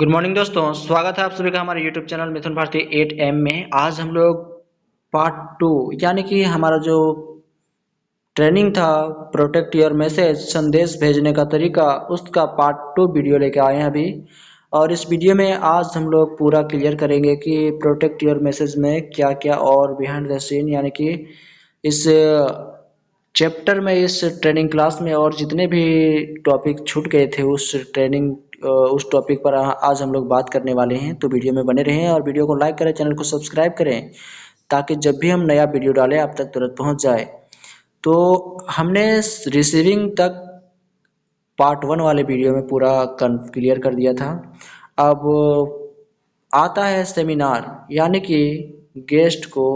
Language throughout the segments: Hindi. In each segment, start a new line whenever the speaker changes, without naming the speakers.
गुड मॉर्निंग दोस्तों, स्वागत है आप सभी का हमारे YouTube channel Mithun Bharti 8 AM में। आज हम लोग पार्ट 2 यानी कि हमारा जो ट्रेनिंग था प्रोटेक्ट योर मैसेज संदेश भेजने का तरीका, उसका पार्ट 2 वीडियो लेके आए हैं अभी। और इस वीडियो में आज हम लोग पूरा क्लियर करेंगे कि प्रोटेक्ट योर मैसेज में क्या क्या और बिहाइंड द सीन यानी कि इस चैप्टर में, इस ट्रेनिंग क्लास में और जितने भी टॉपिक छूट गए थे उस टॉपिक पर आज हम लोग बात करने वाले हैं। तो वीडियो में बने रहें और वीडियो को लाइक करें, चैनल को सब्सक्राइब करें ताकि जब भी हम नया वीडियो डालें आप तक तुरंत पहुंच जाए। तो हमने रिसीविंग तक पार्ट 1 वाले वीडियो में पूरा क्लियर कर दिया था। अब आता है सेमिनार यानी कि गेस्ट को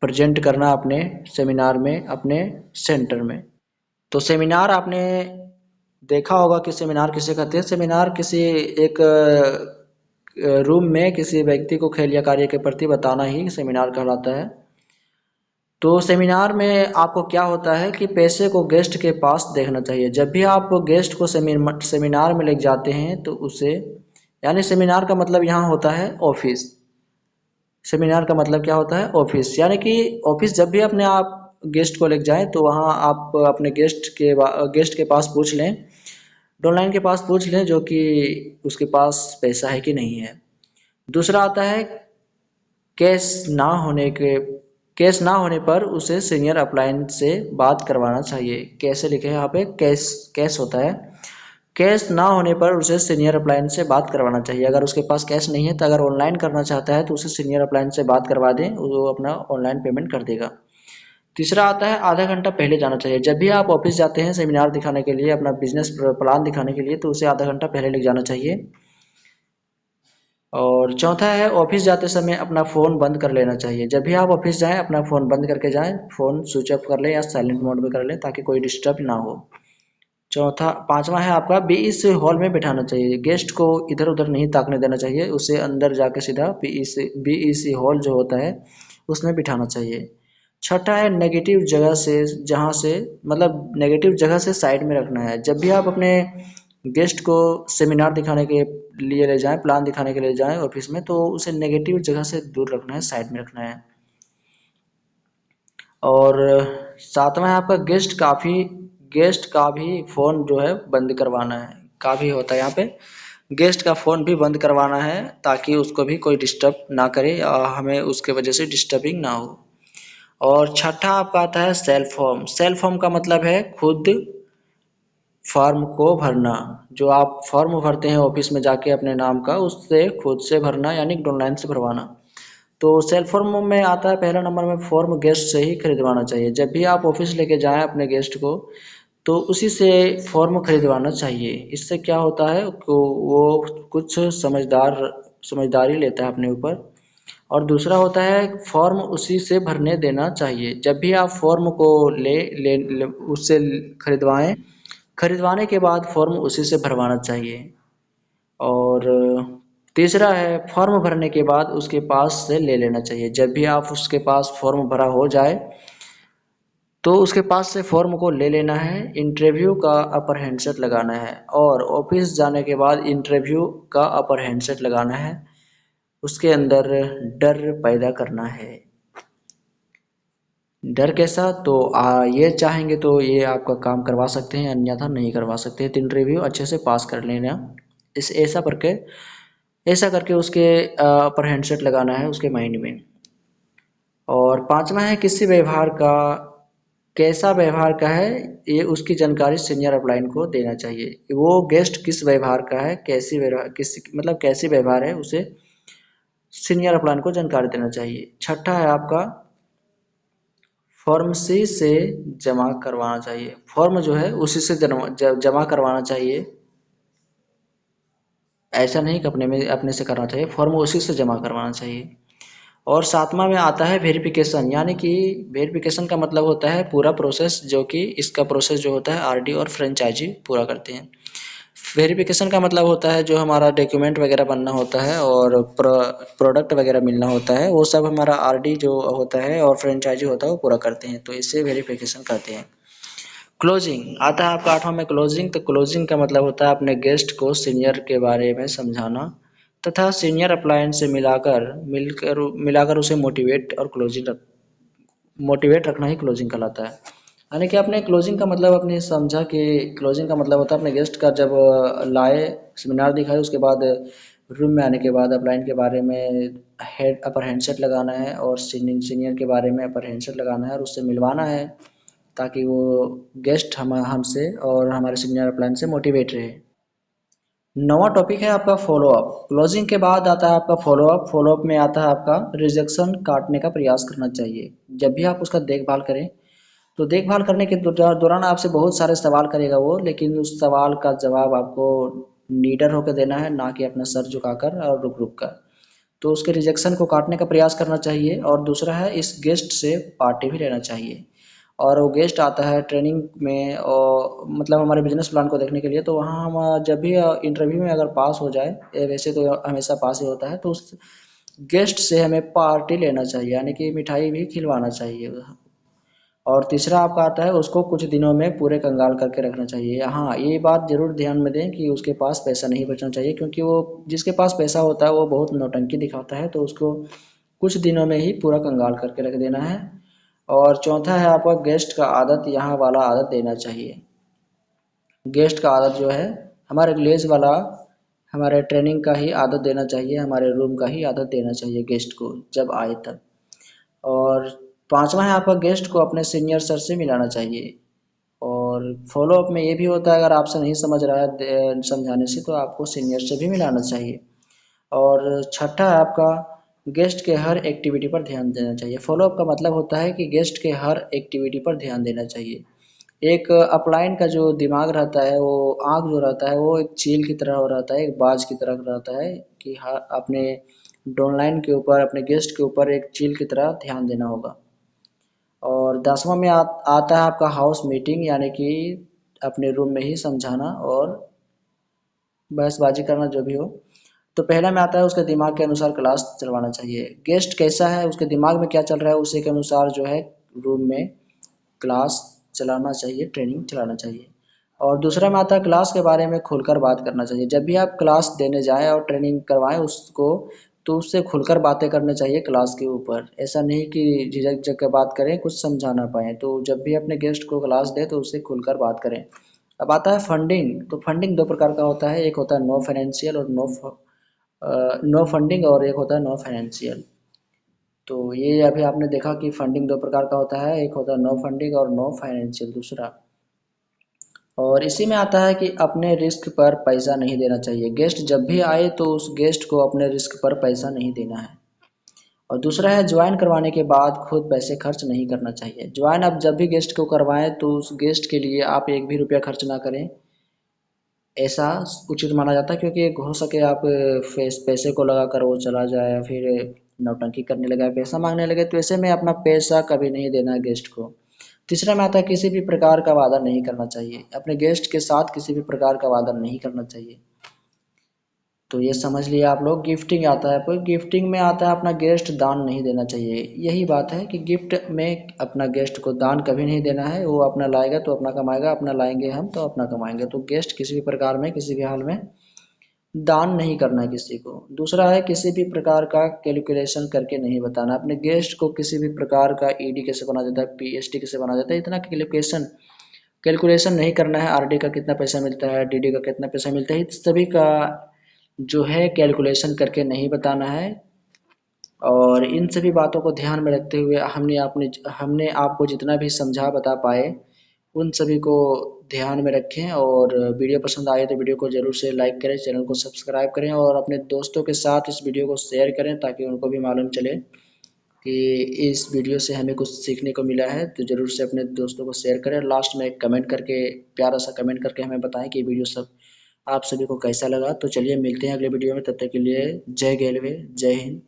प्रेजेंट करना अपने सेमिनार में, अपने सेंटर में। तो सेमिनार आपने देखा होगा कि सेमिनार किसे कहते हैं। सेमिनार किसी एक रूम में किसी व्यक्ति को खेल या कार्य के प्रति बताना ही सेमिनार कहलाता है। तो सेमिनार में आपको क्या होता है कि पैसे को गेस्ट के पास देखना चाहिए। जब भी आप गेस्ट को सेमिनार में ले जाते हैं तो उसे, यानी सेमिनार का मतलब यहाँ होता है ऑफिस। सेमिनार का मतलब क्या होता है? ऑफिस। यानी कि ऑफिस जब भी अपने आप गेस्ट को लेके जाएं तो वहाँ आप अपने गेस्ट के पास पूछ लें, डॉनलाइन के पास पूछ लें जो कि उसके पास पैसा है कि नहीं है। दूसरा आता है कैश ना होने के कैश ना होने पर उसे सीनियर अपलाइन से बात करवाना चाहिए। कैसे लिखे हैं यहाँ पे? कैश कैश होता है। कैश ना होने पर उसे सीनियर अपलाइन से बात करवाना चाहिए। अगर उसके पास कैश नहीं है तो अगर ऑनलाइन करना चाहता है तो उसे सीनियर अपलाइन से बात करवा दें, वो अपना ऑनलाइन पेमेंट कर देगा। तीसरा आता है आधा घंटा पहले जाना चाहिए। जब भी आप ऑफिस जाते हैं सेमिनार दिखाने के लिए, अपना बिजनेस प्लान दिखाने के लिए, तो उसे आधा घंटा पहले लेके जाना चाहिए। और चौथा है ऑफिस जाते समय अपना फ़ोन बंद कर लेना चाहिए। जब भी आप ऑफिस जाएं अपना फ़ोन बंद करके जाएं, फ़ोन स्विच ऑफ कर लें या साइलेंट मोड में कर लें ताकि कोई डिस्टर्ब ना हो। चौथा पांचवा है आपका बीईसी हॉल में बिठाना चाहिए। गेस्ट को इधर उधर नहीं ताकने देना चाहिए, उसे अंदर जाके सीधा बीईसी हॉल जो होता है उसमें बिठाना चाहिए। छठा है नेगेटिव जगह से, जहाँ से मतलब नेगेटिव जगह से साइड में रखना है। जब भी आप अपने गेस्ट को सेमिनार दिखाने के लिए ले जाएं, प्लान दिखाने के लिए जाएं ऑफिस में, तो उसे नेगेटिव जगह से दूर रखना है, साइड में रखना है। और सातवां है आपका गेस्ट का भी फ़ोन जो है बंद करवाना है। काफ़ी होता है यहाँ पे, गेस्ट का फ़ोन भी बंद करवाना है ताकि उसको भी कोई डिस्टर्ब ना करे और हमें उसके वजह से डिस्टर्बिंग ना हो। और छठा आपका आता है सेल्फ फॉर्म। सेल्फ फॉर्म का मतलब है खुद फॉर्म को भरना। जो आप फॉर्म भरते हैं ऑफिस में जाके अपने नाम का, उससे खुद से भरना यानी ऑनलाइन से भरवाना। तो सेल्फ फॉर्म में आता है पहला नंबर में फॉर्म गेस्ट से ही खरीदवाना चाहिए। जब भी आप ऑफिस लेके जाएं अपने गेस्ट को तो उसी से फॉर्म खरीदवाना चाहिए। इससे क्या होता है कि वो कुछ समझदारी लेता है अपने ऊपर। और दूसरा होता है फॉर्म उसी से भरने देना चाहिए। जब भी आप फॉर्म को उससे खरीदवाएं, खरीदवाने के बाद फॉर्म उसी से भरवाना चाहिए। और तीसरा है फॉर्म भरने के बाद उसके पास से ले लेना चाहिए। जब भी आप उसके पास फॉर्म भरा हो जाए तो उसके पास से फॉर्म को ले लेना है। इंटरव्यू का अपर हैंडसेट लगाना है और ऑफिस जाने के बाद इंटरव्यू का अपर हैंडसेट लगाना है। उसके अंदर डर पैदा करना है। डर कैसा? तो ये चाहेंगे तो ये आपका काम करवा सकते हैं, अन्यथा नहीं करवा सकते। तो इंटरव्यू अच्छे से पास कर लेना। इस ऐसा करके उसके अपर हैंडसेट लगाना है उसके माइंड में। और पांचवा है किसी व्यवहार का, कैसा व्यवहार का है ये उसकी जानकारी सीनियर अपलाइन को देना चाहिए। वो गेस्ट किस व्यवहार का है, कैसी व्यवहार किस मतलब कैसी व्यवहार है, उसे सीनियर अपलाइन को जानकारी देना चाहिए। छठा है आपका फॉर्म सी से जमा करवाना चाहिए। फॉर्म जो है उसी से जमा करवाना चाहिए। ऐसा नहीं कि अपने से करना चाहिए, फॉर्म उसी से जमा करवाना चाहिए। और सातवां में आता है वेरिफिकेशन। यानी कि वेरिफिकेशन का मतलब होता है पूरा प्रोसेस, जो कि इसका प्रोसेस जो होता है आरडी और फ्रेंचाइजी पूरा करते हैं। वेरिफिकेशन का मतलब होता है जो हमारा डॉक्यूमेंट वगैरह बनना होता है और प्रोडक्ट वगैरह मिलना होता है, वो सब हमारा आरडी जो होता है और फ्रेंचाइजी होता है वो पूरा करते हैं, तो इससे वेरिफिकेशन करते हैं। क्लोजिंग आता है आपका 8वां में क्लोजिंग। तो क्लोजिंग का मतलब होता है अपने गेस्ट को सीनियर के बारे में समझाना तथा सीनियर अप्लायंस से मिलाकर उसे मोटिवेट रखना ही क्लोजिंग कहलाता है। यानी कि अपने क्लोजिंग का मतलब अपने समझा कि क्लोजिंग का मतलब होता है अपने गेस्ट का जब लाए सेमिनार दिखाए उसके बाद रूम में आने के बाद अपलाइन के बारे में हेड अपर हैंडसेट लगाना है और सीनियर के बारे में अपर हैंडसेट लगाना है और उससे मिलवाना है ताकि वो गेस्ट हमसे और हमारे सीनियर अपलाइन से मोटिवेट रहे। नवा टॉपिक है आपका फॉलोअप। क्लोजिंग के बाद आता है आपका फॉलोअप। फॉलोअप में आता है आपका रिजेक्शन काटने का प्रयास करना चाहिए। जब भी आप उसका देखभाल करें तो देखभाल करने के दौरान आपसे बहुत सारे सवाल करेगा वो, लेकिन उस सवाल का जवाब आपको नीडर होकर देना है, ना कि अपना सर झुकाकर और रुक रुक कर। तो उसके रिजेक्शन को काटने का प्रयास करना चाहिए। और दूसरा है इस गेस्ट से पार्टी भी लेना चाहिए। और वो गेस्ट आता है ट्रेनिंग में और मतलब हमारे बिजनेस प्लान को देखने के लिए, तो वहाँ हम जब भी इंटरव्यू में अगर पास हो जाए, वैसे तो हमेशा पास ही होता है, तो उस गेस्ट से हमें पार्टी लेना चाहिए, यानी कि मिठाई भी खिलवाना चाहिए। और तीसरा आपका आता है उसको कुछ दिनों में पूरे कंगाल करके रखना चाहिए। हाँ, ये बात ज़रूर ध्यान में दें कि उसके पास पैसा नहीं बचना चाहिए, क्योंकि वो जिसके पास पैसा होता है वो बहुत नौटंकी दिखाता है, तो उसको कुछ दिनों में ही पूरा कंगाल करके रख देना है। और चौथा है आपका गेस्ट का आदत, यहाँ वाला आदत देना चाहिए। गेस्ट का आदत जो है हमारे ग्लेज वाला, हमारे ट्रेनिंग का ही आदत देना चाहिए, हमारे रूम का ही आदत देना चाहिए गेस्ट को जब आए तब। और पांचवा है आपका गेस्ट को अपने सीनियर सर से मिलाना चाहिए। और फॉलो अप में ये भी होता है अगर आपसे नहीं समझ रहा है समझाने से, तो आपको सीनियर से भी मिलाना चाहिए। और छठा है आपका गेस्ट के हर एक्टिविटी पर ध्यान देना चाहिए। फॉलो अप का मतलब होता है कि गेस्ट के हर एक्टिविटी पर ध्यान देना चाहिए। एक अपलाइन का जो दिमाग रहता है, वो आँख जो रहता है वो एक चील की तरह हो रहता है, एक बाज की तरह रहता है कि हाँ अपने डाउनलाइन के ऊपर, अपने गेस्ट के ऊपर एक चील की तरह ध्यान देना होगा। और 10वां में आता है आपका हाउस मीटिंग, यानी कि अपने रूम में ही समझाना और बहसबाजी करना जो भी हो। तो पहला में आता है उसके दिमाग के अनुसार क्लास चलवाना चाहिए। गेस्ट कैसा है, उसके दिमाग में क्या चल रहा है, उसी के अनुसार जो है रूम में क्लास चलाना चाहिए, ट्रेनिंग चलाना चाहिए। और दूसरा में आता है क्लास के बारे में खुलकर बात करना चाहिए। जब भी आप क्लास देने जाएँ और ट्रेनिंग करवाएँ उसको, तो उससे खुलकर बातें करनी चाहिए क्लास के ऊपर। ऐसा नहीं कि झिझक-झिझक के बात करें, कुछ समझा ना पाएँ। तो जब भी अपने गेस्ट को क्लास दें तो उससे खुलकर बात करें। अब आता है फंडिंग। तो फंडिंग 2 प्रकार का होता है, एक होता है नो फाइनेंशियल और नो फंडिंग, और एक होता है नो फाइनेंशियल। तो ये अभी आपने देखा कि फंडिंग 2 प्रकार का होता है, एक होता है नो फंडिंग और नो फाइनेंशियल दूसरा। और इसी में आता है कि अपने रिस्क पर पैसा नहीं देना चाहिए। गेस्ट जब भी आए तो उस गेस्ट को अपने रिस्क पर पैसा नहीं देना है। और दूसरा है ज्वाइन करवाने के बाद खुद पैसे खर्च नहीं करना चाहिए। ज्वाइन आप जब भी गेस्ट को करवाएं तो उस गेस्ट के लिए आप एक भी रुपया खर्च ना करें, ऐसा उचित माना जाता है, क्योंकि हो सके आप पैसे को लगा कर वो चला जाए या फिर नौटंकी करने लगा, पैसा मांगने लगे, तो ऐसे में अपना पैसा कभी नहीं देना है गेस्ट को। तीसरा में आता है किसी भी प्रकार का वादा नहीं करना चाहिए। अपने गेस्ट के साथ किसी भी प्रकार का वादा नहीं करना चाहिए। तो ये समझ लिया आप लोग। गिफ्टिंग आता है, पर गिफ्टिंग में आता है अपना गेस्ट दान नहीं देना चाहिए। यही बात है कि गिफ्ट में अपना गेस्ट को दान कभी नहीं देना है। वो अपना लाएगा तो अपना कमाएगा, अपना लाएंगे हम तो अपना कमाएंगे। तो गेस्ट किसी भी प्रकार में किसी भी हाल में दान नहीं करना है किसी को। दूसरा है किसी भी प्रकार का कैलकुलेशन करके नहीं बताना। अपने गेस्ट को किसी भी प्रकार का ईडी कैसे बना जाता है, पीएसटी कैसे बना जाता है, इतना कैलकुलेशन नहीं करना है। आरडी का कितना पैसा मिलता है, डीडी का कितना पैसा मिलता है, इस सभी का जो है कैलकुलेशन करके नहीं बताना है। और इन सभी बातों को ध्यान में रखते हुए हमने आपको जितना भी समझा बता पाए उन सभी को ध्यान में रखें। और वीडियो पसंद आए तो वीडियो को ज़रूर से लाइक करें, चैनल को सब्सक्राइब करें और अपने दोस्तों के साथ इस वीडियो को शेयर करें ताकि उनको भी मालूम चले कि इस वीडियो से हमें कुछ सीखने को मिला है। तो ज़रूर से अपने दोस्तों को शेयर करें। लास्ट में एक कमेंट करके, प्यारा सा कमेंट करके हमें बताएं कि वीडियो सब आप सभी को कैसा लगा। तो चलिए मिलते हैं अगले वीडियो में, तब तक के लिए जय रेलवे, जय हिंद।